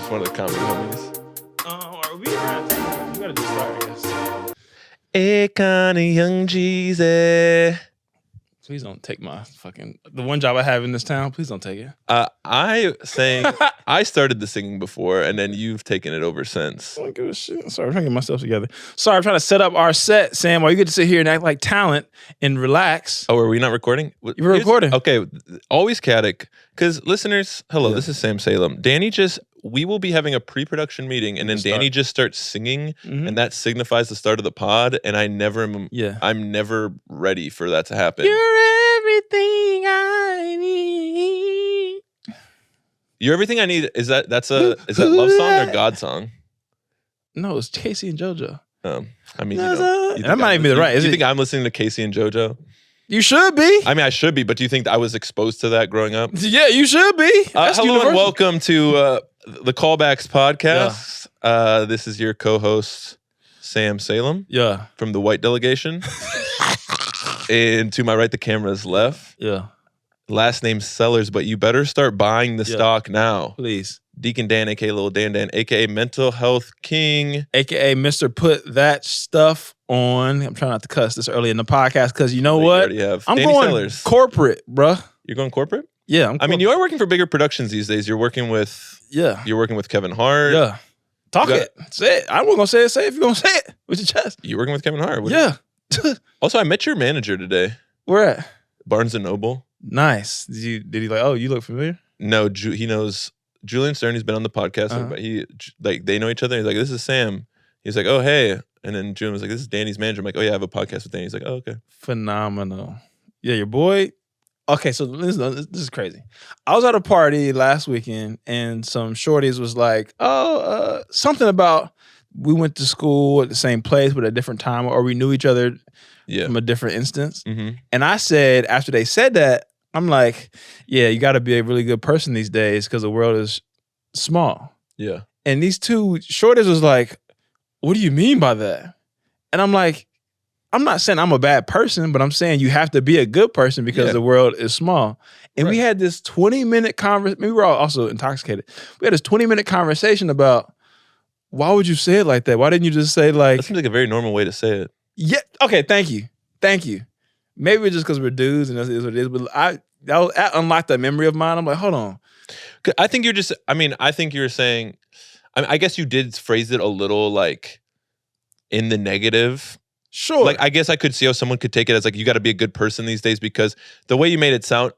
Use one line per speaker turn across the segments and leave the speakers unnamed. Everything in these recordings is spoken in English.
It's one of the comedy homies.
Are we around? You gotta just start, I guess.
Hey, Connie, young Jeezy.
Please don't take the one job I have in this town. Please don't take it.
I started the singing before, and then you've taken it over since.
I don't give a shit. Sorry, I'm trying to get myself together. Sorry, I'm trying to set up our set, Sam, while you get to sit here and act like talent and relax.
Oh, are we not recording?
You're recording.
Okay, always chaotic. Because listeners, hello, This is Sam Salem. We will be having a pre-production meeting, and then Danny just starts singing, and that signifies the start of the pod, and I'm never ready for that to happen.
You're everything I need.
You're everything I need. Is that love song or God song?
No, it's Casey and JoJo.
I mean,
that might even be right.
You think I'm listening to Casey and JoJo?
You should be.
I mean, I should be, but do you think I was exposed to that growing up?
Yeah, you should be.
Hello and welcome to the Callbacks podcast.
Yeah.
This is your co-host, Sam Salem.
Yeah.
From the white delegation. And to my right, the camera's left.
Yeah.
Last name Sellers, but you better start buying the stock now.
Please.
Deacon Dan, a.k.a. Little Dan Dan, a.k.a. Mental Health King.
A.k.a. Mr. Put That Stuff On. I'm trying not to cuss this early in the podcast because you know what? I'm
Danny
going
Sellers.
Corporate, bruh.
You're going corporate?
Yeah.
I mean, you are working for bigger productions these days. You're working with Kevin Hart.
Yeah. Say it. I wasn't gonna say it. Say it if you're gonna say it with your chest.
You're working with Kevin Hart. Also, I met your manager today.
Where at?
Barnes and Noble.
Nice. Did he like? Oh, you look familiar?
No, he knows Julian Stern. He's been on the podcast. But they know each other. He's like, "This is Sam." He's like, "Oh, hey," and then Julian was like, "This is Danny's manager." I'm like, "Oh yeah, I have a podcast with Danny." He's like, "Oh, okay."
Phenomenal. Yeah, your boy. Okay, so this is crazy. I was at a party last weekend, and some shorties was like, something about we went to school at the same place but at a different time, or we knew each other from a different instance. Mm-hmm. And I said, after they said that, I'm like, yeah, you got to be a really good person these days because the world is small.
Yeah.
And these two shorties was like, what do you mean by that? And I'm like, I'm not saying I'm a bad person, but I'm saying you have to be a good person because the world is small. And we had this 20-minute conversation. We were all also intoxicated. We had this 20-minute conversation about why would you say it like that? Why didn't you just say like...
That seems like a very normal way to say it.
Yeah. Okay, thank you. Maybe it's just because we're dudes and that's what it is. But that unlocked that memory of mine. I'm like, hold on.
I think you're saying... I guess you did phrase it a little like in the negative.
Sure.
Like, I guess I could see how someone could take it as like, you got to be a good person these days because the way you made it sound,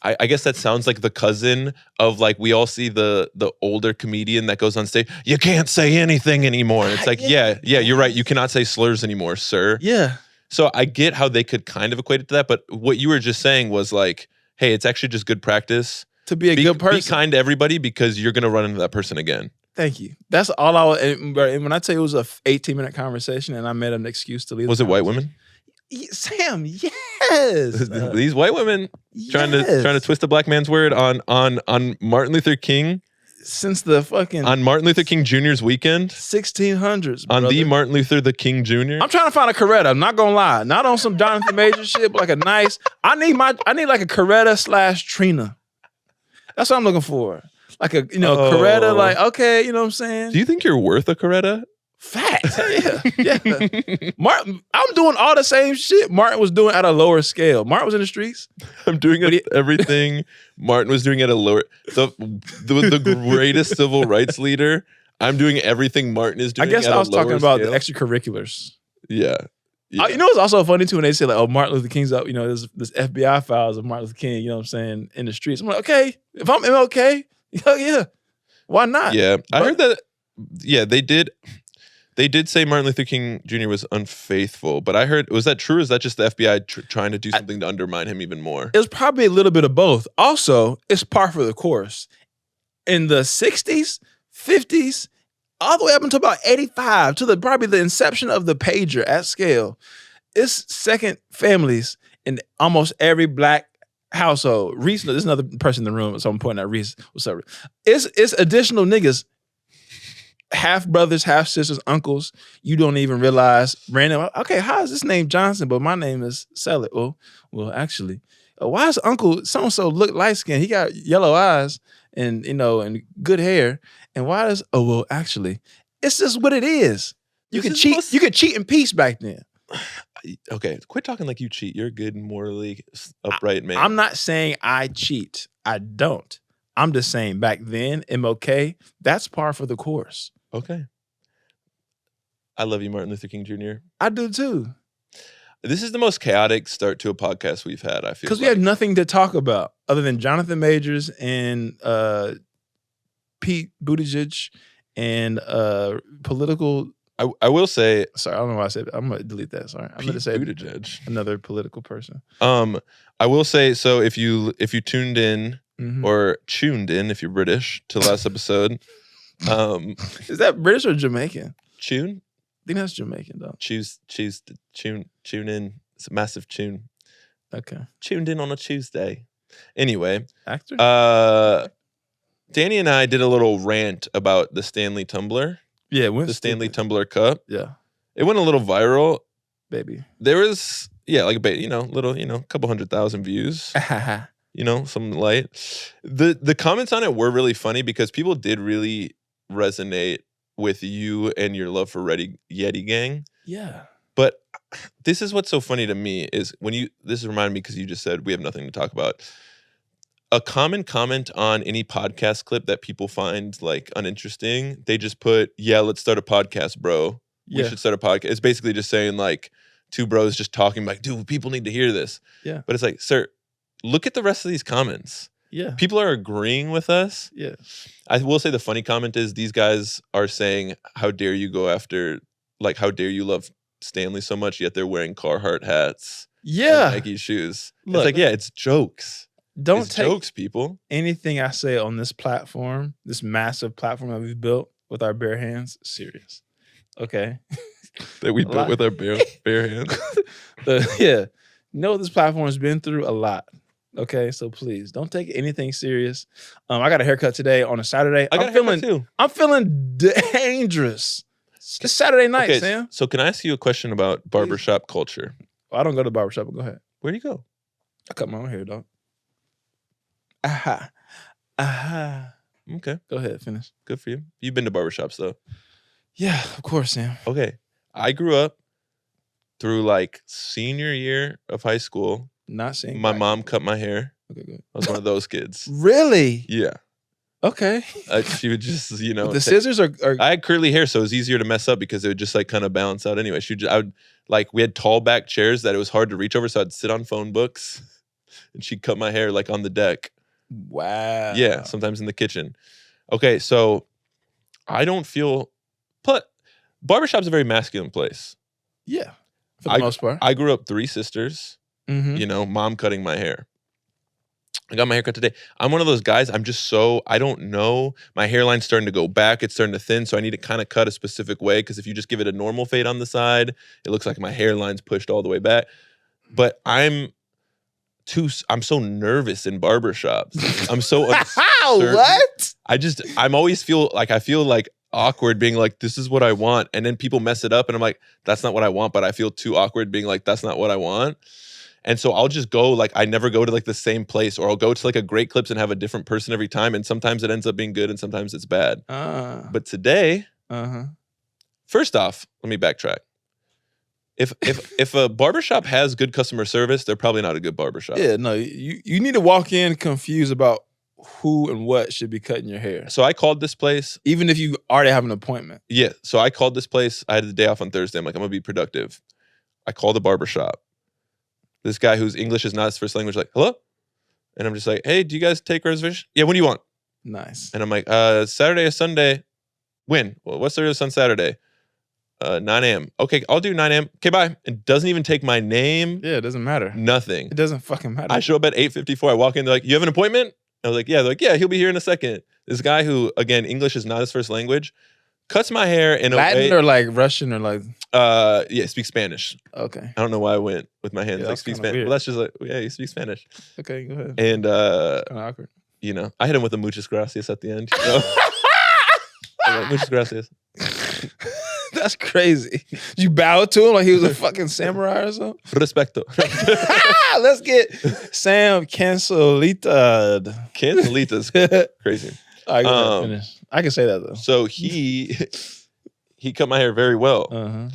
I guess that sounds like the cousin of like, we all see the older comedian that goes on stage, you can't say anything anymore. And it's like, yeah, you're right. You cannot say slurs anymore, sir.
Yeah.
So I get how they could kind of equate it to that. But what you were just saying was like, hey, it's actually just good practice.
To be a good person.
Be kind to everybody because you're going to run into that person again.
Thank you. That's all I was. And when I tell you it was a 18-minute converson and I made an excuse to leave.
Was it white women?
Sam, yes.
These white women trying to twist a black man's word on Martin Luther King.
Since the fucking
on Martin Luther King Jr.'s weekend,
1600s.
On the Martin Luther the King Jr.
I'm trying to find a Coretta. I'm not gonna lie, not on some Jonathan Major shit, but like a nice. I need like a Coretta / Trina. That's what I'm looking for. Like a Coretta. Like okay, you know what I'm saying.
Do you think you're worth a Coretta?
Facts. Yeah. Martin, I'm doing all the same shit Martin was doing at a lower scale. Martin was in the streets.
I'm doing everything Martin was doing at a lower. The greatest civil rights leader. I'm doing everything Martin is doing.
I guess
I
was talking about the extracurriculars.
Yeah.
You know what's also funny too when they say like, oh, Martin Luther King's up. You know, there's this FBI files of Martin Luther King. You know what I'm saying in the streets. I'm like, okay, if I'm MLK, hell yeah, why not?
Yeah, I heard that. Yeah, they did. They did say Martin Luther King Jr. was unfaithful, but I heard, was that true or is that just the FBI trying to do something to undermine him even more?
It was probably a little bit of both. Also, it's par for the course. In the 60s, 50s, all the way up until about 85, to probably the inception of the pager at scale, it's second families in almost every black household. Reese, there's another person in the room, so I'm pointing at Reese. What's up? It's additional niggas. Half brothers, half sisters, uncles, you don't even realize random. Okay, how is this name Johnson, but my name is Sally? Well, actually, why is Uncle so-and-so look light-skinned? He got yellow eyes. and and good hair. And why does actually, it's just what it is. You
This
could
is
cheat.
most-
You could cheat in peace back then.
Okay, quit talking like you cheat. You're a good, morally upright man.
I'm not saying I cheat. I don't. I'm just saying back then, MLK, that's par for the course.
Okay. I love you, Martin Luther King Jr.
I do too.
This is the most chaotic start to a podcast we've had, I feel
Because we have nothing to talk about other than Jonathan Majors and Pete Buttigieg and political.
I will say,
Sorry, I don't know why I said it. I'm going to delete that. Sorry. I'm going to say
Buttigieg.
another political person.
I will say, so if you tuned in
Mhm.
or tuned in, if you're British, to the last episode,
Is that British or Jamaican?
tune,
I think that's Jamaican, though.
choose to tune in. It's a massive tune.
Okay.
Tuned in on a Tuesday. Anyway,
Actor?
Danny and I did a little rant about the Stanley Tumbler,
Yeah, it went
the Stanley
stupid.
Tumbler Cup.
Yeah,
It went a little viral.
baby.
There was, like a couple 100,000 views. Some light. The comments on it were really funny because people did really resonate with you and your love for Yeti Gang.
Yeah.
But this is what's so funny to me is this reminded me because you just said we have nothing to talk about. A common comment on any podcast clip that people find like uninteresting, they just put, "Yeah, let's start a podcast, bro. We should start a podcast." It's basically just saying like two bros just talking like, "Dude, people need to hear this."
Yeah.
But it's like, sir, look at the rest of these comments.
Yeah.
People are agreeing with us.
Yeah.
I will say the funny comment is these guys are saying, "How dare you go after, like, how dare you love Stanley so much, yet they're wearing Carhartt hats and
Yeah.
Nike shoes."
Look,
it's like, yeah, it's jokes.
Don't
It's
take
jokes, people.
anything I say on this platform, this massive platform that we've built with our bare hands, serious. Okay.
That we
A
built
lot.
with our bare hands.
This platform's been through a lot. Okay, so please don't take anything serious. I got a haircut today on a Saturday.
I got a haircut too.
I'm feeling dangerous. It's Saturday night,
Okay,
Sam.
so can I ask you a question about barbershop culture?
I don't go to the barbershop, but go ahead.
Where do you go?
I cut my own hair, dog. Aha.
Okay,
Go ahead, finish.
good for you. You've been to barbershops though.
Yeah, of course, Sam.
Okay, I grew up through like senior year of high school.
Not saying
My mom cut my hair.
Okay, good.
I was one of those kids.
Really?
Yeah.
Okay.
She would just,
With the scissors are
I had curly hair, so it was easier to mess up because it would just like kind of balance out anyway. We had tall back chairs that it was hard to reach over, so I'd sit on phone books and she'd cut my hair like on the deck.
wow.
Yeah, sometimes in the kitchen. Okay, so I don't feel, but barbershop's a very masculine place.
Yeah. For the most part.
I grew up 3 sisters,
Mm-hmm.
mom cutting my hair. I got my haircut today. I'm one of those guys, I don't know. My hairline's starting to go back. It's starting to thin. So I need to kind of cut a specific way. Because if you just give it a normal fade on the side, it looks like my hairline's pushed all the way back. But I'm so nervous in barbershops. I'm so uncertain.
What?
I feel like awkward being like, this is what I want. And then people mess it up. And I'm like, that's not what I want. But I feel too awkward being like, that's not what I want. And so I'll just go, like, I never go to like the same place, or I'll go to like a Great Clips and have a different person every time. And sometimes it ends up being good and sometimes it's bad. But today, first off, let me backtrack. If a barbershop has good customer service, they're probably not a good barbershop.
Yeah, no, you need to walk in confused about who and what should be cutting your hair.
So I called this place.
Even if you already have an appointment.
Yeah. So I called this place. I had the day off on Thursday. I'm like, I'm going to be productive. I called the barbershop. This guy whose English is not his first language, like, hello? And I'm just like, hey, do you guys take reservation? Yeah, when do you want?
Nice.
And I'm like, Saturday or Sunday? When? Well, what's the earliest on Saturday? 9 a.m. Okay, I'll do 9 a.m. Okay, bye. It doesn't even take my name.
Yeah, it doesn't matter.
Nothing.
It doesn't fucking matter.
I show up at 8:54. I walk in, they're like, you have an appointment? I was like, yeah. They're like, yeah, he'll be here in a second. This guy who, again, English is not his first language, cuts my hair in
Latin
a way.
or like Russian or like.
Yeah, speak Spanish.
Okay.
I don't know why I went with my hands
Yeah,
like
that's
speak
kinda
Spanish.
weird.
Well, that's just like, yeah, you speak Spanish.
Okay, go ahead.
And
Kind of awkward.
I hit him with a muchas gracias at the end. I'm like, muchas gracias.
That's crazy. You bowed to him like he was a fucking samurai or something?
Respecto.
Let's get Sam cancelita.
Cancelita's crazy.
All right, go ahead, finish. I can say that though.
So he cut my hair very well.
Uh-huh.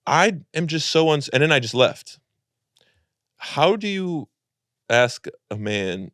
I am just so and then I just left. How do you ask a man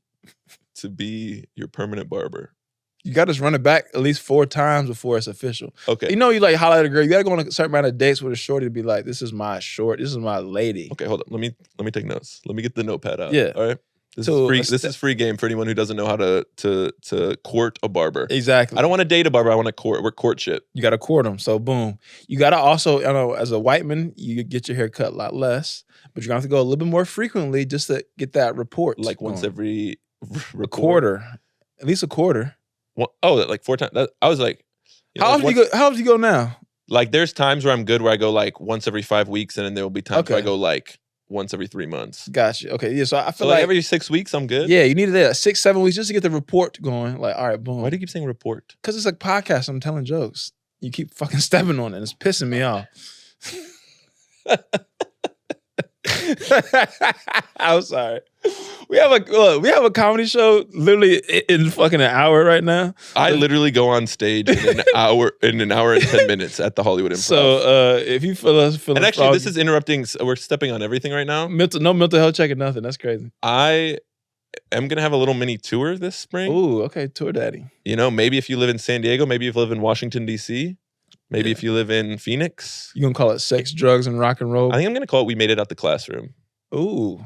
to be your permanent barber?
You got to run it back at least 4 times before it's official.
Okay.
You know, you like holler at a girl. You got to go on a certain amount of dates with a shorty to be like, this is my short. This is my lady.
Okay, hold on. Let me take notes. Let me get the notepad out.
Yeah.
All right. This
So
is free. This is free game for anyone who doesn't know how to court a barber.
Exactly.
I don't want to date a barber. I want to work courtship.
You got to court them. So boom. You got to also, you know, as a white man, you get your hair cut a lot less, but you're going to have to go a little bit more frequently just to get that report.
Like once every
a quarter. At least a quarter.
Well, oh, like 4 times. I was like,
how often do you go now?
Like there's times where I'm good where I go like once every 5 weeks, and then there will be times where I go like once every 3 months.
Gotcha. Okay. Yeah. So I feel
like every 6 weeks I'm good.
Yeah, you needed that 6, 7 weeks just to get the report going. Like, all right, boom.
Why do you keep saying report?
Because it's a podcast. I'm telling jokes. You keep fucking stepping on it. And it's pissing me off. I'm sorry. We have a comedy show literally in fucking an hour right now.
I literally go on stage in an hour and 10 minutes at the Hollywood Improv.
So if you feel
and actually this is interrupting. We're stepping on everything right now.
No mental health check or nothing. That's crazy.
I am gonna have a little mini tour this spring.
Ooh, okay, tour daddy.
You know, maybe if you live in San Diego, maybe if you live in Washington D.C., maybe if you live in Phoenix.
You gonna call it sex, drugs, and rock and roll?
I think I'm gonna call it "We Made It Out the Classroom."
Ooh.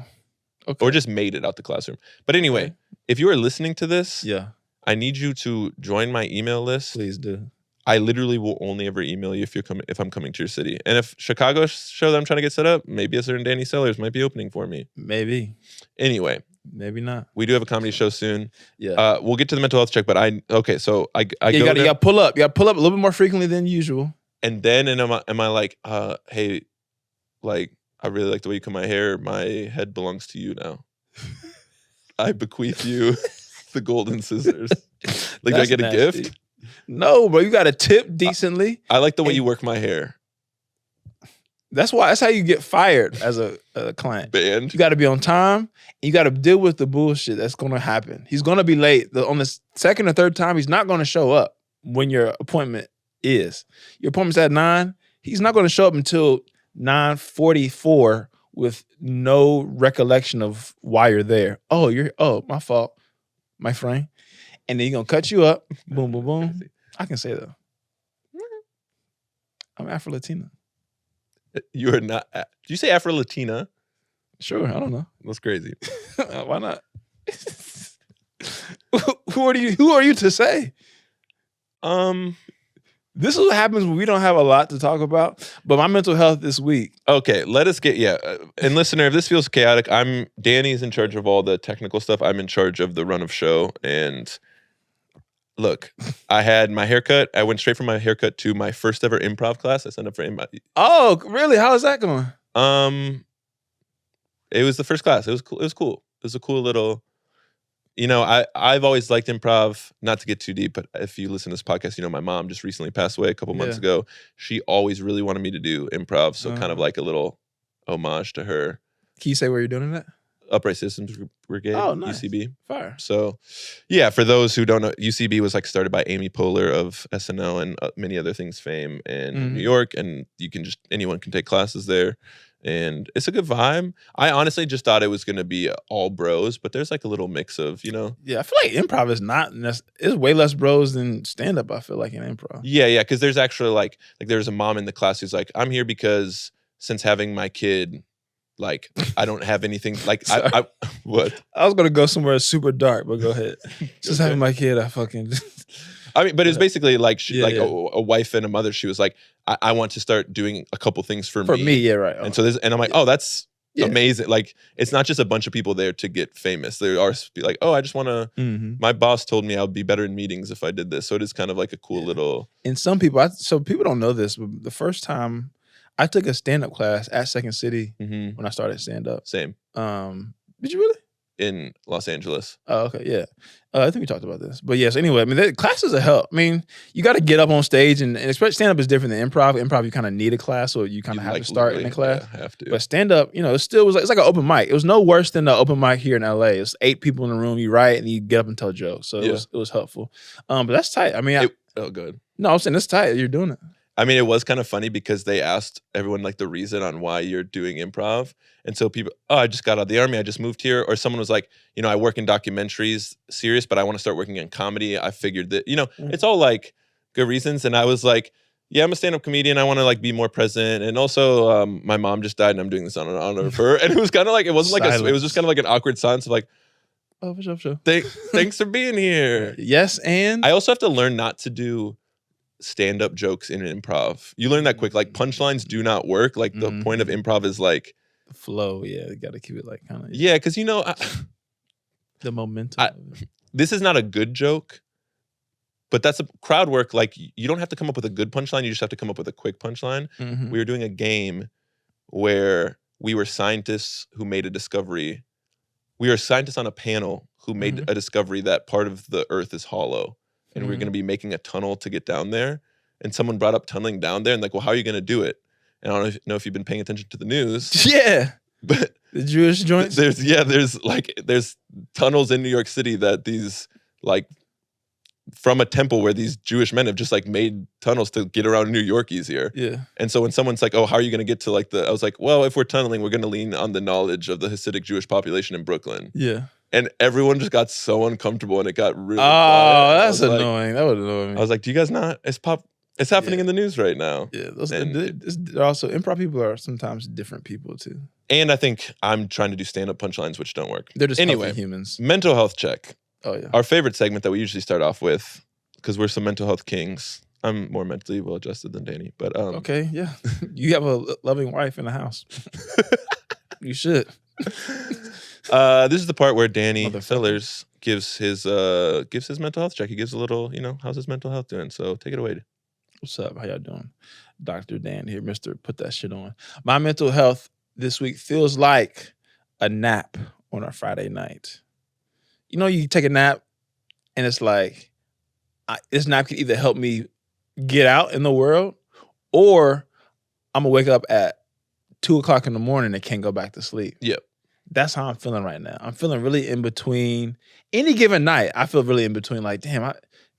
Okay.
Or just made it out the classroom. But anyway, if you are listening to this, I need you to join my email list.
Please do.
I literally will only ever email you if I'm coming to your city. And if Chicago show that I'm trying to get set up, maybe a certain Danny Sellers might be opening for me.
Maybe.
Anyway.
Maybe not.
We do have a comedy show soon.
Yeah.
We'll get to the mental health check, but so I go
you gotta pull up. You gotta pull up a little bit more frequently than usual.
And then am I like, hey, like, I really like the way you cut my hair. My head belongs to you now. I bequeath you the golden scissors. Like, do I get a gift?
No, bro. You got to tip decently.
I like the way you work my hair.
That's how you get fired as a client.
Banned.
You got to be on time. And you got to deal with the bullshit that's going to happen. He's going to be late. On the second or third time, he's not going to show up when your appointment is. Your appointment's at 9. He's not going to show up until 9:44 with no recollection of why you're there. Oh, my fault, my friend. And then he's gonna cut you up. Boom, boom, boom. I can say that. I'm Afro-Latina.
You are not. Did you say Afro-Latina?
Sure, I don't know.
That's crazy.
Why not? Who are you to say? This is what happens when we don't have a lot to talk about. But my mental health this week.
Okay, let us get and listener, if this feels chaotic, Danny's in charge of all the technical stuff. I'm in charge of the run of show. And look, I had my haircut. I went straight from my haircut to my first ever improv class. I signed up for improv.
Oh, really? How is that going?
It was the first class. It was cool. It was a cool little. You know, I've always liked improv. Not to get too deep, but if you listen to this podcast, you know my mom just recently passed away a couple months ago. She always really wanted me to do improv, so kind of like a little homage to her.
Can you say where you're doing it at?
Upright Systems Brigade,
nice.
UCB.
Fire.
So, yeah, for those who don't know, UCB was like started by Amy Poehler of SNL and many other things fame in New York, and anyone can take classes there. And it's a good vibe. I honestly just thought it was going to be all bros, but there's like a little mix of, you know.
Yeah, I feel like improv is it's way less bros than stand-up, I feel like, in improv.
Yeah, because there's actually like there's a mom in the class who's like, I'm here because since having my kid, like, I don't have anything, like, I what?
I was going to go somewhere super dark, but go ahead. Since having my kid, I fucking...
I mean, but it's basically like a wife and a mother. She was like, I want to start doing a couple things for me.
For me, yeah, right.
And so I'm like, oh, that's amazing. Like, it's not just a bunch of people there to get famous. They are like, oh, I just want to. My boss told me I would be better in meetings if I did this. So it is kind of like a cool little.
And some people, so people don't know this, but the first time I took a stand-up class at Second City when I started stand-up.
Same.
Did you really?
in Los Angeles.
Oh, okay, yeah. I think we talked about this, but yes. Anyway, I mean, classes are help. I mean, you got to get up on stage, and especially stand up is different than improv. Improv, you kind of need a class, so you kind of have to start in a class.
Yeah, have to.
But stand up, it still was. It's like an open mic. It was no worse than the open mic here in LA. It's 8 people in the room. You write and you get up and tell jokes. So it was helpful. But that's tight. I mean,
good.
No, I'm saying it's tight. You're doing it.
I mean, it was kind of funny because they asked everyone like the reason on why you're doing improv. And so people, I just got out of the army. I just moved here. Or someone was like, I work in documentaries, serious, but I want to start working in comedy. I figured that, it's all like good reasons. And I was like, yeah, I'm a stand-up comedian. I want to like be more present. And also my mom just died and I'm doing this on honor of her. And it was kind of like, it wasn't like it was just kind of like an awkward silence of like,
oh, for sure.
Thanks for being here.
Yes, and?
I also have to learn not to do stand-up jokes in improv. You learn that quick. Like punchlines do not work. Like the point of improv is like
the flow. Yeah, you got to keep it like kind of.
Yeah, because
the momentum.
This is not a good joke, but that's a crowd work. Like you don't have to come up with a good punchline. You just have to come up with a quick punchline.
Mm-hmm.
We were doing a game where we were scientists who made a discovery. We were scientists on a panel who made a discovery that part of the Earth is hollow. And we were going to be making a tunnel to get down there. And someone brought up tunneling down there and like, well, how are you going to do it? And I don't know if you've been paying attention to the news.
Yeah.
But
the Jewish joints?
There's tunnels in New York City that these like from a temple where these Jewish men have just like made tunnels to get around New York easier.
Yeah.
And so when someone's like, oh, how are you going to get to like I was like, well, if we're tunneling, we're going to lean on the knowledge of the Hasidic Jewish population in Brooklyn.
Yeah.
And everyone just got so uncomfortable and it got really
quiet. That's annoying. That would annoy me.
I was like, do you guys not? It's happening in the news right now.
Yeah. They're also, improv people are sometimes different people too.
And I think I'm trying to do stand-up punchlines, which don't work.
They're just humans.
Mental health check.
Oh, yeah.
Our favorite segment that we usually start off with, because we're some mental health kings. I'm more mentally well-adjusted than Danny. But
okay, yeah. You have a loving wife in the house. You should.
This is the part where Danny Fillers gives his mental health check. He gives a little, how's his mental health doing? So take it away.
What's up? How y'all doing? Dr. Dan here, Mr. Put That Shit On. My mental health this week feels like a nap on a Friday night. You take a nap and it's like, this nap could either help me get out in the world or I'm going to wake up at 2:00 in the morning and can't go back to sleep.
Yep.
That's how I'm feeling right now. I'm feeling really in between. Any given night, I feel really in between. Like, damn, am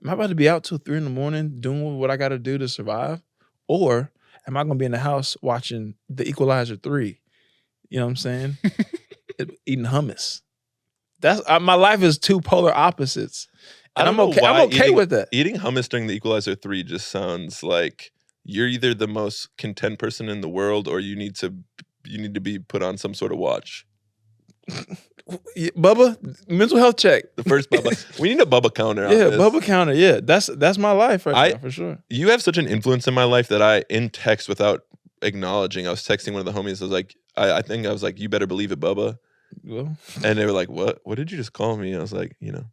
I about to be out till 3 a.m. doing what I got to do to survive? Or am I going to be in the house watching The Equalizer 3? You know what I'm saying? Eating hummus. That's my life is two polar opposites. And I'm okay with that.
Eating hummus during The Equalizer 3 just sounds like you're either the most content person in the world or you need to be put on some sort of watch.
Bubba, mental health check.
The first Bubba. We need a Bubba counter.
Yeah, Bubba counter. Yeah, that's my life right now for sure.
You have such an influence in my life that in text without acknowledging, I was texting one of the homies. I was like, I think I was like, you better believe it, Bubba.
Well,
and they were like, what? What did you just call me? I was like,
a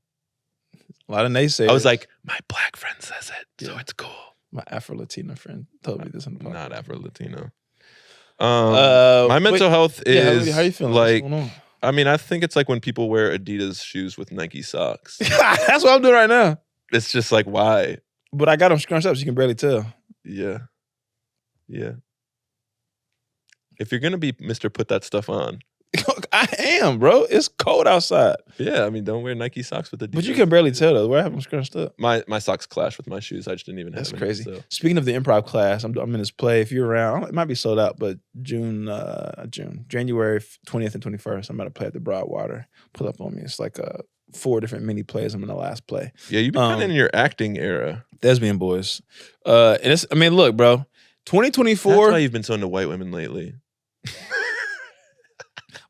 lot of naysayers.
I was like, my black friend says it, so it's cool.
My Afro-Latina friend told me this on the podcast.
Not Afro-Latino. My mental health is
how you feeling?
like, I mean, I think it's like when people wear Adidas shoes with Nike socks.
That's what I'm doing right now.
It's just like, why?
But I got them scrunched up so you can barely tell.
Yeah. If you're going to be Mr. Put That Stuff On.
I am, bro. It's cold outside.
Yeah, I mean, don't wear Nike socks with Adidas.
But you can barely tell though. Where I have them scrunched up.
My socks clash with my shoes. I just didn't even have them.
That's crazy.
So.
Speaking of the improv class, I'm in this play. If you're around, it might be sold out, but January 20th and 21st, I'm about to play at the Broadwater. Pull up on me. It's like 4 different mini plays. I'm in the last play.
Yeah, you've been kind of in your acting era.
Thespian boys. And it's, I mean, look, bro, 2024.
That's why you've been so into white women lately.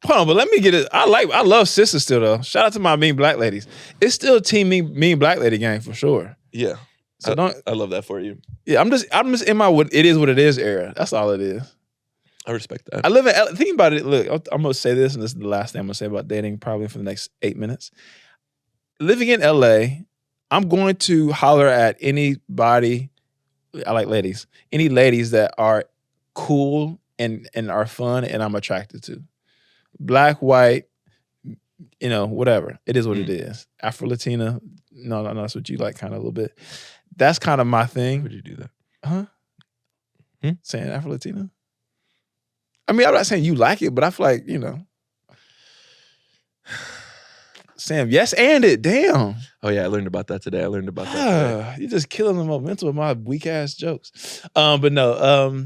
Hold on, but let me get it. I love sisters still though. Shout out to my mean black ladies. It's still team mean black lady gang for sure.
Yeah.
So
I love that for you.
Yeah, I'm just in my what it is era. That's all it is.
I respect that.
I live in LA. Think about it. Look, I'm gonna say this, and this is the last thing I'm gonna say about dating, probably for the next 8 minutes. Living in LA, I'm going to holler at anybody. I like ladies. Any ladies that are cool and are fun, and I'm attracted to. Black, white, whatever. It is what it is. Afro-Latina, no, that's what you like kind of a little bit. That's kind of my thing.
Would you do that?
Huh? Saying Afro-Latina? I mean, I'm not saying you like it, but I feel like, Sam, yes, and it. Damn.
Oh yeah, I learned about that today.
You're just killing the momentum of my weak ass jokes. But no,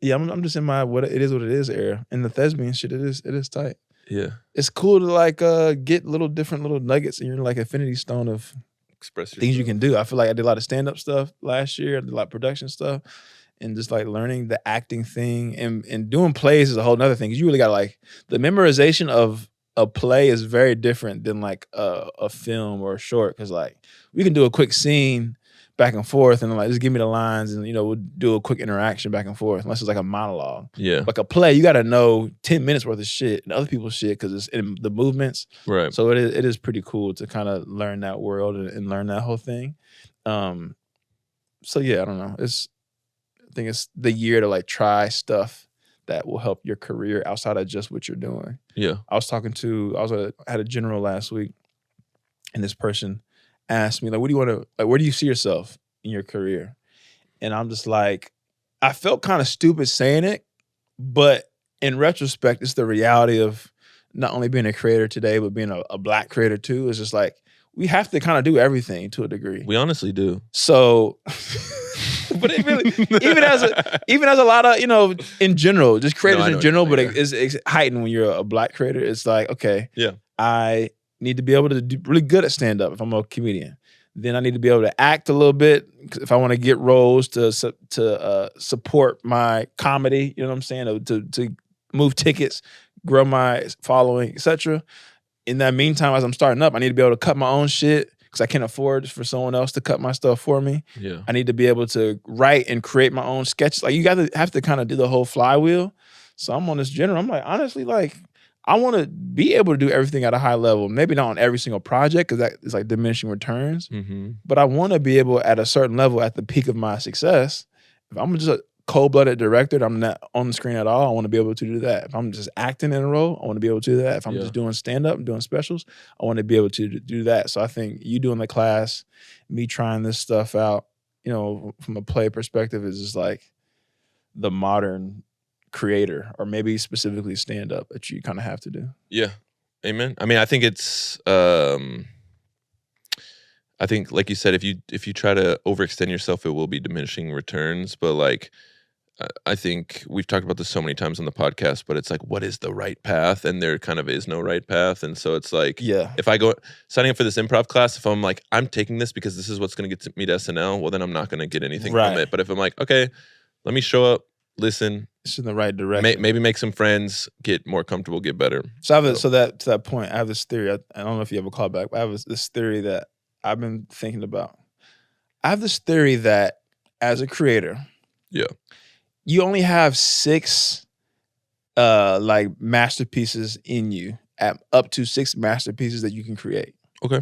yeah, I'm just in my what it is era. And the thespian shit, it is tight.
Yeah.
It's cool to like get different little nuggets in your like infinity stone of
Express yourself.
things you can do. I feel like I did a lot of stand-up stuff last year. I did a lot of production stuff. And just like learning the acting thing and doing plays is a whole nother thing. 'Cause you really got like the memorization of a play is very different than like a film or a short. Cause like we can do a quick scene back and forth and like just give me the lines and we'll do a quick interaction back and forth unless it's like a monologue.
Yeah.
Like a play, you got to know 10 minutes worth of shit and other people's shit because it's in the movements.
Right.
So it is pretty cool to kind of learn that world and learn that whole thing. So yeah, I don't know. I think it's the year to like try stuff that will help your career outside of just what you're doing.
Yeah.
I had a general last week, and this person asked me like, where do you see yourself in your career? And I'm just like, I felt kind of stupid saying it, but in retrospect, it's the reality of not only being a creator today, but being a Black creator too. It's just like we have to kind of do everything to a degree.
We honestly do.
So. But it really, even as a lot of in general, just creators in general, but it's heightened when you're a Black creator. It's like, okay,
yeah,
I need to be able to do really good at stand up if I'm a comedian. Then I need to be able to act a little bit if I want to get roles to support my comedy. You know what I'm saying? To move tickets, grow my following, etc. In that meantime, as I'm starting up, I need to be able to cut my own shit. Because I can't afford for someone else to cut my stuff for me.
Yeah,
I need to be able to write and create my own sketches. Like you have to kind of do the whole flywheel. So I'm on this general. I'm like, honestly, like I want to be able to do everything at a high level. Maybe not on every single project because that is like diminishing returns.
Mm-hmm.
But I want to be able at a certain level at the peak of my success. If I'm just a cold-blooded director, I'm not on the screen at all. I want to be able to do that. If I'm just acting in a role, I want to be able to do that. If I'm just doing stand-up and doing specials, I want to be able to do that. So I think you doing the class, me trying this stuff out, from a play perspective is just like the modern creator or maybe specifically stand-up that you kind of have to do.
Yeah. Amen. I mean, I think it's I think like you said, if you try to overextend yourself, it will be diminishing returns. But like I think we've talked about this so many times on the podcast, but it's like, what is the right path? And there kind of is no right path. And so it's like, if I go signing up for this improv class, if I'm like, I'm taking this because this is what's going to get me to SNL, well, then I'm not going to get anything from it. But if I'm like, okay, let me show up, listen.
It's in the right direction.
Maybe make some friends, get more comfortable, get better.
So to that point, I have this theory. I don't know if you have a callback, but I have this theory that I've been thinking about. I have this theory that as a creator, you only have 6 like masterpieces in you, up to 6 masterpieces that you can create.
Okay.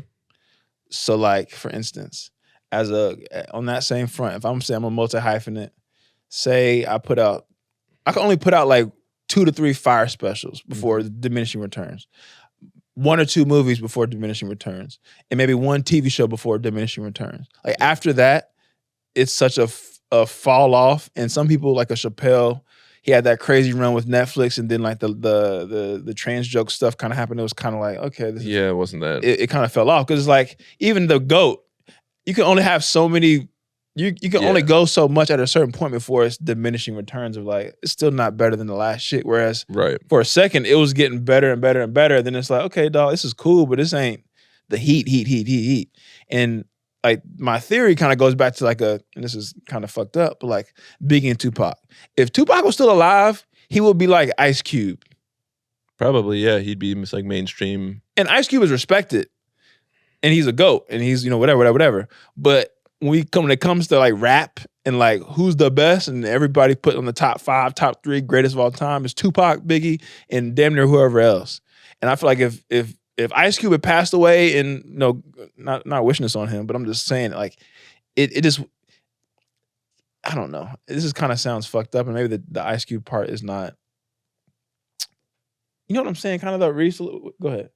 So like for instance, on that same front, if I'm saying I'm a multi-hyphenate, say I can only put out like 2 to 3 fire specials before diminishing returns. 1 or 2 movies before diminishing returns, and maybe 1 TV show before diminishing returns. Like after that, it's such a fall off. And some people like a Chappelle, he had that crazy run with Netflix, and then like the trans joke stuff kind of happened. It was kind of like, okay,
it wasn't that.
It kind of fell off because it's like even the GOAT, you can only have so many. You can only go so much at a certain point before it's diminishing returns of like, it's still not better than the last shit. Whereas for a second, it was getting better and better and better. Then it's like, okay, dog, this is cool, but this ain't the heat. And like my theory kind of goes back to like and this is kind of fucked up, but like Biggie and Tupac. If Tupac was still alive, he would be like Ice Cube.
Probably, yeah. He'd be like mainstream.
And Ice Cube is respected. And he's a GOAT. And he's, whatever. But when it comes to like rap and like who's the best and everybody put on the top 5, top 3 greatest of all time is Tupac, Biggie, and damn near whoever else. And I feel like if Ice Cube had passed away and not wishing this on him, but I'm just saying like it just, I don't know. This is kind of sounds fucked up and maybe the Ice Cube part is not, you know what I'm saying? Kind of the Reese. Go ahead.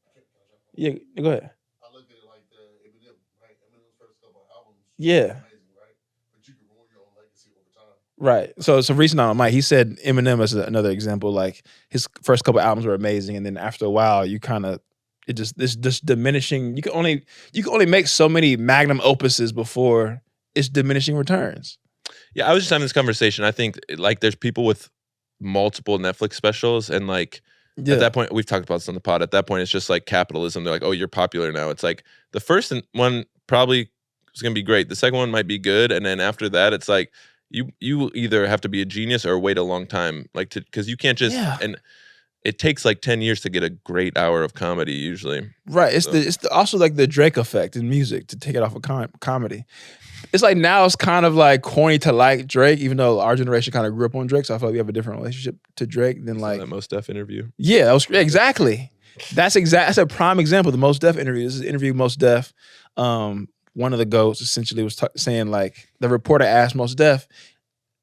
Yeah, go ahead.
I look at it like Eminem, right? Eminem's first couple of albums
Yeah.
amazing, right? But you can ruin your own legacy over time.
Right. So recent on Mike, he said Eminem is another example. Like his first couple albums were amazing, and then after a while, you kind of it's just diminishing. You can only make so many magnum opuses before it's diminishing returns.
Yeah, I was just having this conversation. I think like there's people with multiple Netflix specials, and like
Yeah.
at that point, we've talked about this on the pod. At that point, it's just like capitalism. They're like, oh, you're popular now. It's like the first one probably is gonna be great. The second one might be good, and then after that, it's like you either have to be a genius or wait a long time, like to because you can't just and it takes like 10 years to get a great hour of comedy usually.
Right. It's also like the Drake effect in music, to take it off of comedy. It's like now it's kind of like corny to like Drake, even though our generation kind of grew up on Drake. So I feel like we have a different relationship to Drake than like
that Mos Def interview.
Yeah, that was exactly. That's a prime example. The Mos Def interview. This is an interview with Mos Def. One of the GOATs essentially was saying, like, the reporter asked Mos Def,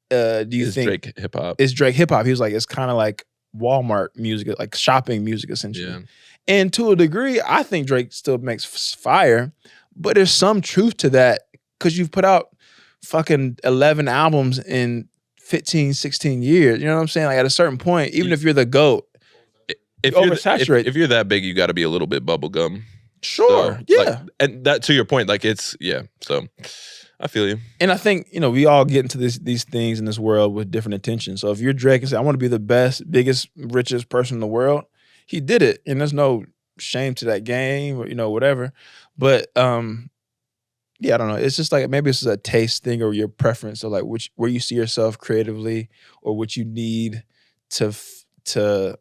do you think
Drake hip hop?
Is Drake hip hop? He was like, it's kind of like Walmart music, like shopping music essentially.
Yeah.
And to a degree, I think Drake still makes fire, but there's some truth to that because you've put out fucking 11 albums in 15, 16 years. You know what I'm saying? Like at a certain point, even if you're the GOAT,
if you're that big, you got to be a little bit bubblegum.
Sure.
So,
yeah.
Like, and that, to your point, like it's, yeah. So I feel you.
And I think, we all get into these things in this world with different intentions. So if you're Drake and say, I want to be the best, biggest, richest person in the world, he did it. And there's no shame to that game or, whatever. But yeah, I don't know. It's just like maybe it's just a taste thing or your preference or like where you see yourself creatively or what you need to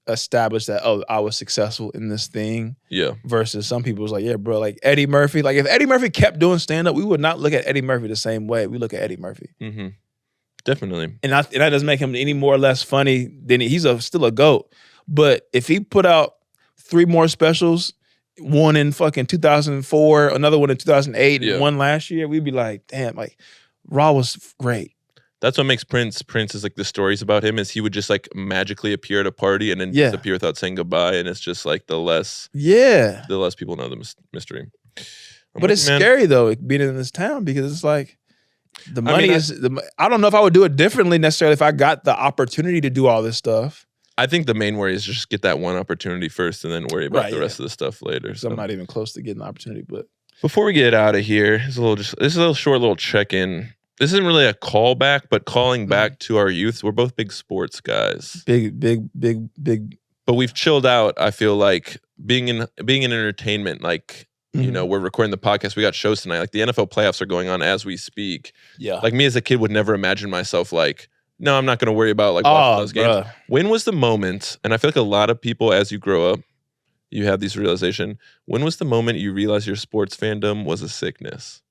establish that, oh, I was successful in this thing.
Yeah.
Versus some people was like, yeah, bro, like Eddie Murphy. Like if Eddie Murphy kept doing stand-up, we would not look at Eddie Murphy the same way. We look at Eddie Murphy.
Mm-hmm. Definitely.
And that doesn't make him any more or less funny than he's still a GOAT. But if he put out 3 more specials, one in fucking 2004, another one in 2008, and one last year, we'd be like, damn, like Raw was great.
That's what makes Prince. Prince is like the stories about him is he would just like magically appear at a party and then disappear without saying goodbye, and it's just like the less people know the mystery.
But it's scary though, being in this town, because it's like the money I don't know if I would do it differently necessarily if I got the opportunity to do all this stuff.
I think the main worry is just get that one opportunity first and then worry about the rest of the stuff later.
So I'm not even close to getting the opportunity. But
before we get out of here, this is a little short little check-in. This isn't really a callback, but calling back to our youth. We're both big sports guys.
Big.
But we've chilled out. I feel like being in entertainment, like, we're recording the podcast. We got shows tonight. Like the NFL playoffs are going on as we speak.
Yeah.
Like me as a kid would never imagine myself like, no, I'm not going to worry about like watching those games. When was the moment, and I feel like a lot of people as you grow up, you have these realization. When was the moment you realized your sports fandom was a sickness?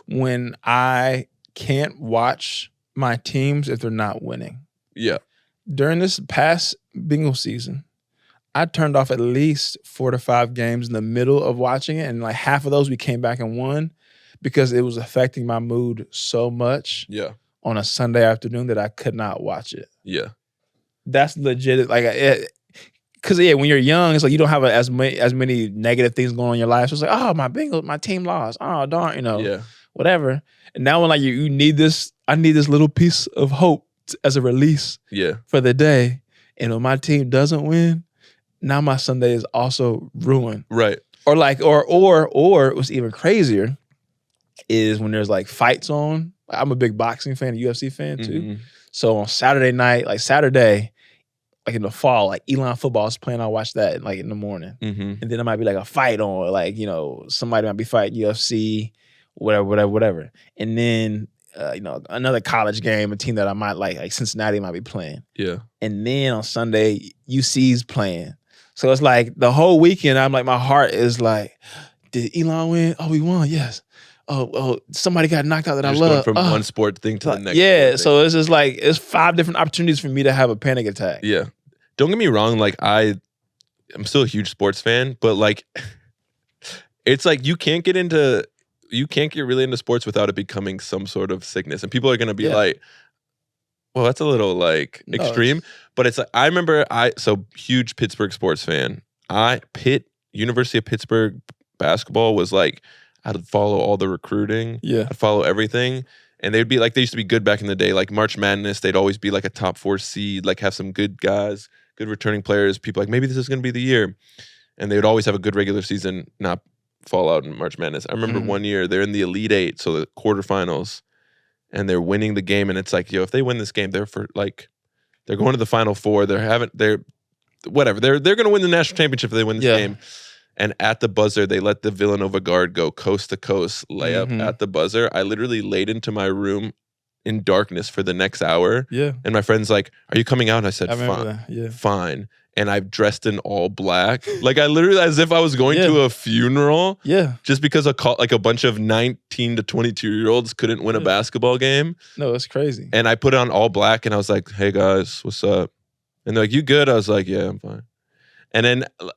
When I can't watch my teams if they're not winning.
Yeah.
During this past bingo season, I turned off at least 4 to 5 games in the middle of watching it, and like half of those we came back and won because it was affecting my mood so much.
Yeah.
On a Sunday afternoon that I could not watch it.
Yeah.
That's legit. Like, because when you're young, it's like you don't have as many negative things going on in your life. So it's like, oh, my team lost. Oh, darn, whatever. And now when like you need this, I need this little piece of hope as a release for the day. And when my team doesn't win, now my Sunday is also ruined.
Right.
Or what's even crazier is when there's like fights on. I'm a big boxing fan, a UFC fan too. Mm-hmm. So on Saturday night, like Saturday, like in the fall, like Elon football is playing. I'll watch that like in the morning. Mm-hmm. And then there might be like a fight on, like, somebody might be fighting UFC, whatever. And then, another college game, a team that I might like Cincinnati might be playing. Yeah. And then on Sunday, UC's playing. So it's like the whole weekend, I'm like, my heart is like, did Elon win? Oh, we won, yes. Oh, somebody got knocked out that I love.
Going from one sport thing to the next.
Yeah, so it's just like, it's 5 different opportunities for me to have a panic attack.
Yeah. Don't get me wrong, like I'm still a huge sports fan, but like, it's like you can't get really into sports without it becoming some sort of sickness. And people are going to be like, well, that's a little like extreme. But it's like, I remember, so huge Pittsburgh sports fan. Pitt University of Pittsburgh basketball was like, I'd follow all the recruiting.
Yeah.
I'd follow everything. And they'd be like, they used to be good back in the day. Like March Madness, they'd always be like a top 4 seed, like have some good guys, good returning players. People like, maybe this is going to be the year. And they would always have a good regular season, not fall out in March Madness. I remember one year they're in the Elite Eight, so the quarterfinals, and they're winning the game. And it's like, yo, if they win this game, they're going to the Final Four. They're going to win the national championship if they win this game. And at the buzzer, they let the Villanova guard go coast to coast, layup at the buzzer. I literally laid into my room in darkness for the next hour.
Yeah.
And my friend's like, are you coming out? And I said,
I remember
fine.
that. Yeah.
Fine. And I've dressed in all black. Like I literally, as if I was going to a funeral.
Yeah.
Just because a bunch of 19 to 22-year-olds couldn't win a basketball game.
No, it's crazy.
And I put on all black and I was like, hey guys, what's up? And they're like, you good? I was like, yeah, I'm fine. And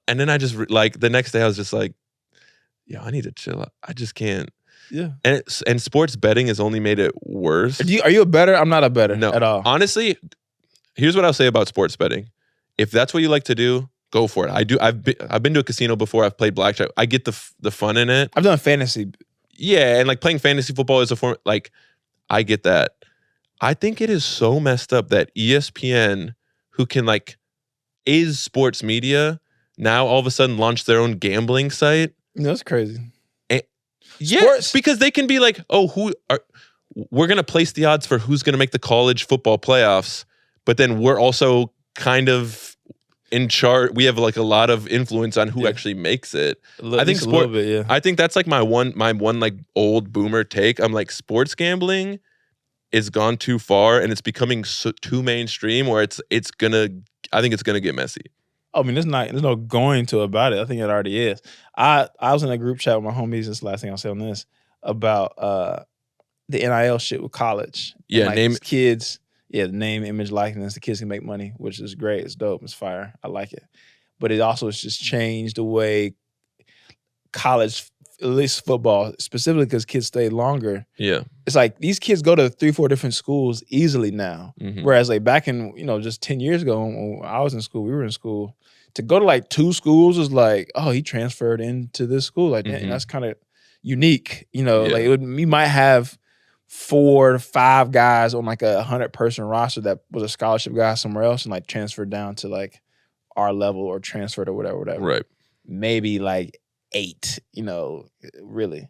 then I just like the next day I was just like, yo, I need to chill out. I just can't.
Yeah.
And sports betting has only made it worse.
Are you a bettor? I'm not a bettor
No,
at all.
honestly, here's what I'll say about sports betting. If that's what you like to do, go for it. I've been to a casino before. I've played blackjack. I get the fun in it.
I've done fantasy.
Yeah, and like playing fantasy football is a form. Like, I get that. I think it is so messed up that ESPN, who can like is sports media, now all of a sudden launch their own gambling site.
No, that's crazy.
Yeah,
Sports.
because they can be like, oh, we're going to place the odds for who's going to make the college football playoffs, but then we're also kind of in charge. We have like a lot of influence on who actually makes it. I think
a little bit, yeah.
I think that's like my one like old boomer take. I'm like, sports gambling is gone too far and it's becoming too mainstream where I think it's gonna get messy.
I mean, there's no going to about it. I think it already is. I was in a group chat with my homies. This is the last thing I'll say on this about the NIL shit with college.
Yeah,
and, like, kids. Yeah, the name, image, likeness. The kids can make money, which is great. It's dope. It's fire. I like it. But it also has just changed the way college, at least football, specifically because kids stay longer.
Yeah.
It's like these kids go to 3-4 different schools easily now.
Mm-hmm.
Whereas like back in, just 10 years ago when I was in school, we were in school, to go to like 2 schools is like, oh, he transferred into this school. Like, and that's kind of unique. Like you might have 4 to 5 guys on like a 100-person roster that was a scholarship guy somewhere else and like transferred down to like our level or transferred or whatever.
Right.
Maybe like 8, really.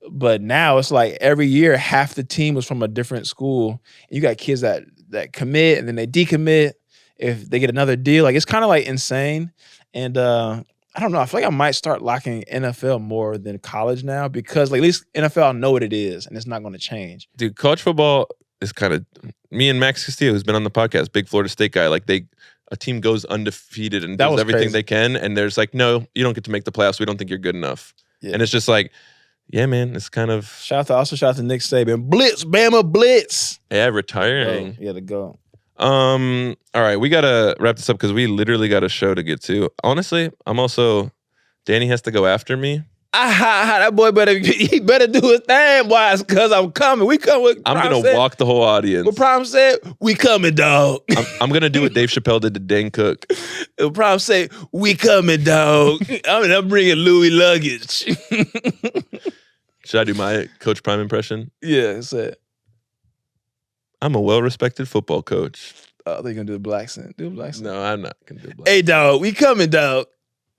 But now it's like every year half the team was from a different school. And you got kids that commit and then they decommit if they get another deal. Like it's kind of like insane. And I don't know. I feel like I might start liking NFL more than college now because like, at least NFL know what it is and it's not going to change.
Dude, college football is kind of me and Max Castillo, who's been on the podcast, big Florida State guy. Like a team goes undefeated and does everything
crazy.
they can, and there's like, no, you don't get to make the playoffs. We don't think you're good enough.
Yeah.
And it's just like, yeah, man, it's kind of
shout out to Nick Saban. Blitz, Bama, blitz.
Yeah, retiring.
Yeah, to go.
All right, we gotta wrap this up because we literally got a show to get to. Honestly, Danny has to go after me.
That boy better do his thing, boys, because I'm coming. We coming.
I'm gonna walk the whole audience.
What Prime said, we coming, dog.
I'm gonna do what Dave Chappelle did to Dane Cook.
Prime said, we coming, dog. I'm bringing Louis luggage.
Should I do my Coach Prime impression?
Yeah, say it.
I'm a well-respected football coach.
Oh, they're gonna do the black accent. Do a black accent.
No, I'm not gonna do a black.
Hey, dog, we coming, dog.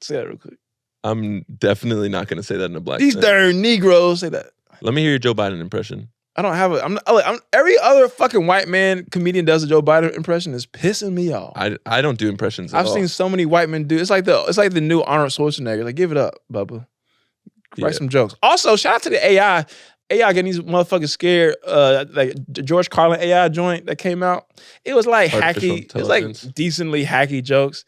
Say that real quick.
I'm definitely not gonna say that in a black
These
accent.
darn Negroes say that.
Let me hear your Joe Biden impression.
I don't have I'm every other fucking white man comedian does a Joe Biden impression is pissing me off.
I don't do impressions at
I've
all.
seen so many white men do. It's like the new Arnold Schwarzenegger. Like, give it up, Bubba. Write some jokes. Also, shout out to the AI. AI getting these motherfuckers scared. Like the George Carlin AI joint that came out. It was like
Artificial
hacky. It was like
intelligence.
decently hacky jokes.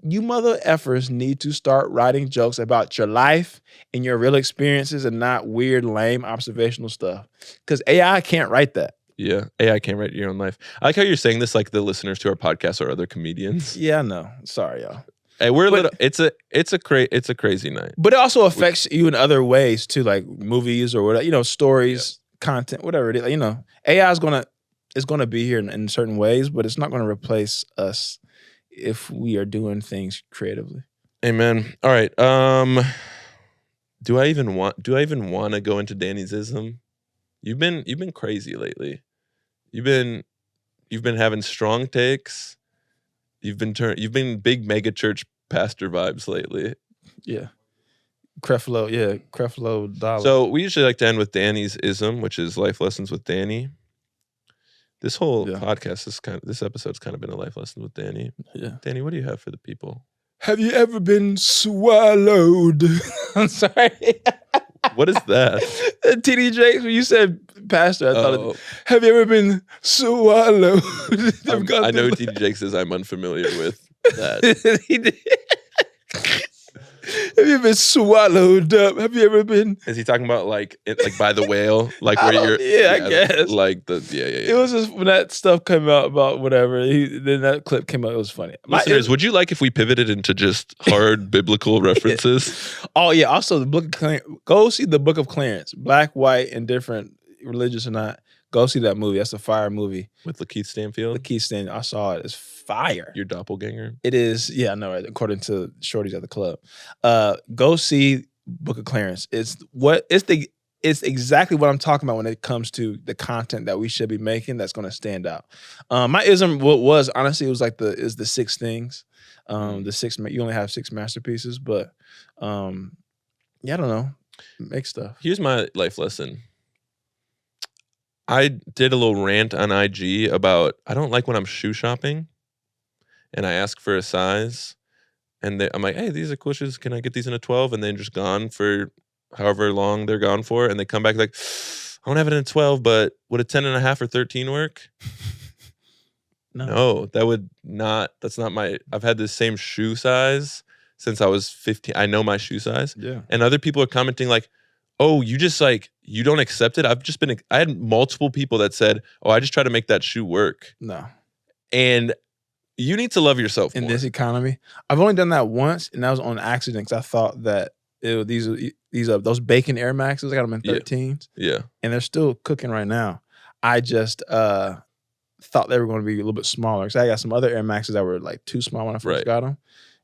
You mother effers need to start writing jokes about your life and your real experiences and not weird, lame, observational stuff. Because AI can't write that.
Yeah, AI can't write your own life. I like how you're saying this like the listeners to our podcast are other comedians.
Yeah, I know. Sorry, y'all.
Hey, it's a crazy night.
But it also affects you in other ways too, like movies or whatever, stories, content, whatever it is. Like, AI is gonna be here in certain ways, but it's not gonna replace us if we are doing things creatively.
Amen. All right. Do I even want to go into Danny's ism? You've been crazy lately. You've been having strong takes. You've been big mega church pastor vibes lately.
Yeah. Creflo Dollar.
So we usually like to end with Danny's ism, which is life lessons with Danny. This whole podcast this episode's kind of been a life lesson with Danny.
Yeah.
Danny, what do you have for the people?
Have you ever been swallowed? I'm sorry.
What is that?
TD Jakes, when you said pastor, I thought, have you ever been swallowed?
I know who TD Jakes is. I'm unfamiliar with that.
He did. Have you been swallowed up? Have you ever been?
Is he talking about like by the whale? Like where you're?
I guess.
Like yeah.
It was just when that stuff came out about whatever. Then that clip came out. It was funny.
Listeners, would you like if we pivoted into just hard biblical references?
Oh yeah. Also, the Book of Clarence. Go see the Book of Clarence. Black, white, and different, religious or not. Go see that movie. That's a fire movie
With Lakeith Stanfield.
Lakeith Stanfield. I saw it. It's fire.
Your doppelganger.
It is. Yeah, I know. Right? According to shorties at the club, go see Book of Clarence. It's exactly what I'm talking about when it comes to the content that we should be making. That's going to stand out. My ism was honestly it was like the 6 things. The 6. You only have 6 masterpieces, but yeah, I don't know. Make stuff.
Here's my life lesson. I did a little rant on IG about I don't like when I'm shoe shopping and I ask for a size and I'm like, hey, these are cool shoes. Can I get these in a 12? And they're just gone for however long they're gone for. And they come back like, I don't have it in a 12, but would a 10.5 or 13 work? No, that would not. That's not my. I've had the same shoe size since I was 15. I know my shoe size.
Yeah.
And other people are commenting like, oh, you just like, you don't accept it. I had multiple people that said, oh, I just try to make that shoe work.
No.
And you need to love yourself
in
more.
this economy. I've only done that once, and that was on accident because I thought that these are those Bacon Air Maxes. I got them in 13s.
Yeah.
And they're still cooking right now. I just thought they were going to be a little bit smaller because I got some other Air Maxes that were like too small when I first got them,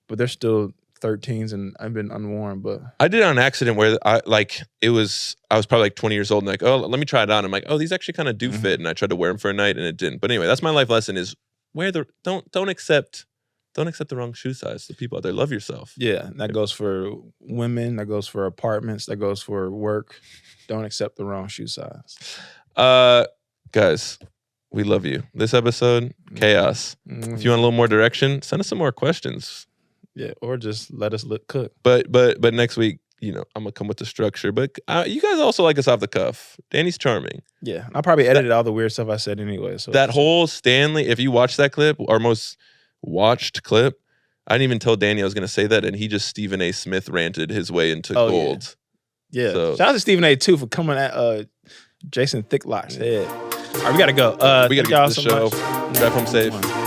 but they're still 13s and I've been unworn. But
I did it on accident where I was probably like 20 years old and like, oh, let me try it on. I'm like, oh, these actually kind of do fit, and I tried to wear them for a night and it didn't. But anyway, that's my life lesson: is don't accept the wrong shoe size. The people out there, love yourself.
Yeah, that goes for women. That goes for apartments. That goes for work. Don't accept the wrong shoe size.
Guys, we love you. This episode, chaos. If you want a little more direction, send us some more questions.
Yeah, or just let us cook.
But next week, I'm gonna come with the structure. But you guys also like us off the cuff. Danny's charming.
Yeah, I probably edited all the weird stuff I said anyway. So
that whole Stanley, if you watch that clip, our most watched clip, I didn't even tell Danny I was gonna say that, and he just Stephen A. Smith ranted his way into gold.
Yeah.
So,
shout out to Stephen A. too for coming at Jason Thicklock's head. All right, we gotta go.
we gotta get to the show. Drive home safe.